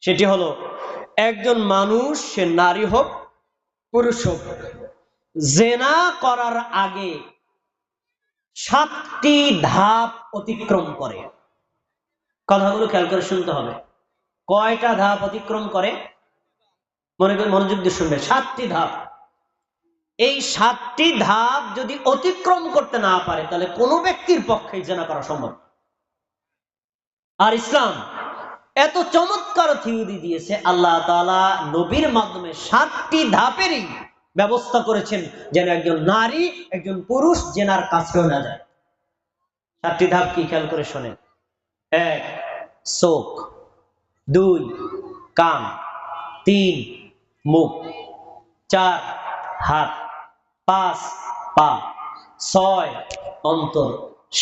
সেটি হলো একজন মানুষ, সে নারী হোক পুরুষ হোক, জেনা করার আগে 7টি ধাপ অতিক্রম করে। কথাগুলো খেয়াল করে শুনতে হবে। কয়টা ধাপ অতিক্রম করে? মনোযোগ দিয়ে শুনবে। 7টি ধাপ। এই 7টি ধাপ যদি অতিক্রম করতে না পারে তাহলে কোনো ব্যক্তির পক্ষে জেনা করা সম্ভব। আর ইসলাম এত চমৎকার থিওরি দিয়েছে, আল্লাহ তাআলা নবীর মাধ্যমে 7টি ধাপেরই ব্যবস্থা করেছেন যেন একজন নারী একজন পুরুষ জেনার কাছেও না যায়। 7টি ধাপ কি? খেয়াল করে শোনেন। 1 চোখ, 2 কান, 3 মুখ, 4 হাত, 5 পা, 6 অন্তর,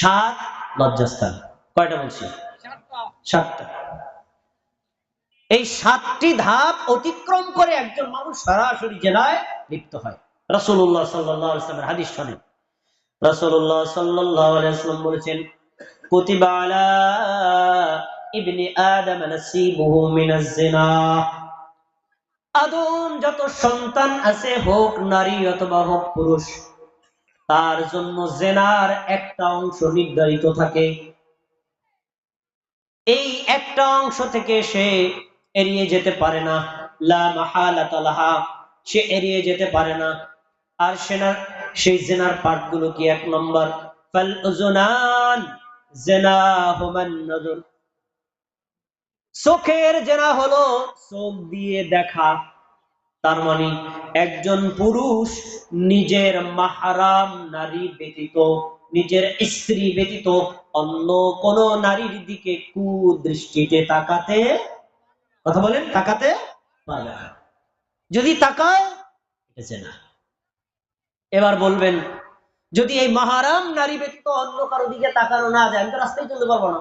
7 লজ্জাস্থান। কয়টা বলছি? 7টা। এই 7টি ধাপ অতিক্রম করে একজন মানুষ সরাসরি জেনায় লিপ্ত হয়। রাসূলুল্লাহ সাল্লাল্লাহু আলাইহি ওয়াসাল্লামের হাদিস শোনেন। রাসূলুল্লাহ সাল্লাল্লাহু আলাইহি ওয়াসাল্লাম বলেছেন, কুতিবা আলা ইবনি আদম নাসিবুহু মিনাজ জিনা। আদম যত সন্তান আছে, হোক নারী অথবা হোক পুরুষ, তার জন্য জেনার একটা অংশ নির্ধারিত থাকে। এই একটা অংশ থেকে সে এড়িয়ে যেতে পারে না। লা মাহালাতা লাহা, সে এড়িয়ে যেতে পারে না। আর সেই জেনার পার্টগুলো কি? 1 নম্বর ফাল উযুনান জিনাহুমান নজর, চোখের জেনা হলো চোখ দিয়ে দেখা। তার মানে একজন পুরুষ নিজের মাহরাম নারী ব্যতীত, নিজের স্ত্রী ব্যতীত অন্য কোন নারীর দিকে কুদৃষ্টিতে তাকাতে, কথা বলেন, তাকাতে পারবে না। যদি তাকায় এটা জেনা। এবার বলবেন, যদি এই মাহরাম নারী ব্যতীত অন্য কারো দিকে তাকানো না যায়, আমি তো রাস্তায় চলতে পারবো না।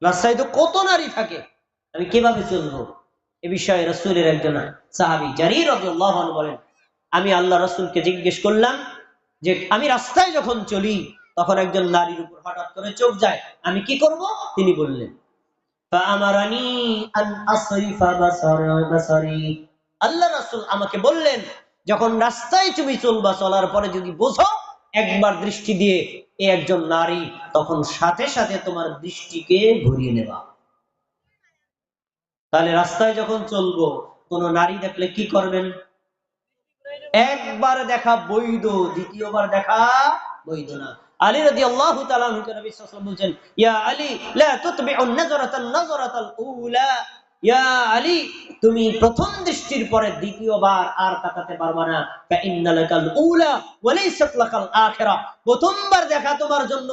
রাস্তায় তো কত নারী থাকে, আমি কিভাবে চলবো? এ বিষয়ে রাসূলের একজন সাহাবী জারীর রাদিয়াল্লাহু আনহু বলেন, আমি আল্লাহ রাসূলকে জিজ্ঞেস করলাম যে আমি রাস্তায় যখন চলি তখন একজন নারীর উপর হঠাৎ করে চোখ যায়, আমি কি করব? তিনি বললেন, ফাআমারানি আন আসরিফা বাসারি, আল্লাহ রাসূল আমাকে বললেন, যখন রাস্তায় তুমি চলবা, চলার পরে যদি বোঝো একবার দৃষ্টি দিয়ে এ একজন নারী, তখন সাথে সাথে তোমার দৃষ্টিকে ঘুরিয়ে নেবা। তাহলে রাস্তায় যখন চলবো কোন নারী দেখলে কি করবেন? একবার দেখা বৈধ, দ্বিতীয়বার দেখা বৈধ না। আলী রাদিয়াল্লাহু তাআলা আনহু নবী সাল্লাল্লাহু আলাইহি ওয়াসাল্লাম বলেন, ইয়া আলী লা তুতবিউন নাযরাতান নাযরাতাল উলা, ইয়া আলী তুমি প্রথম দৃষ্টির পরে দ্বিতীয়বার আর তাকাতে পারবে না। ফা ইন্নালাকাল উলা ওয়া লাইসাত লাকাল আখিরা, প্রথমবার দেখা তোমার জন্য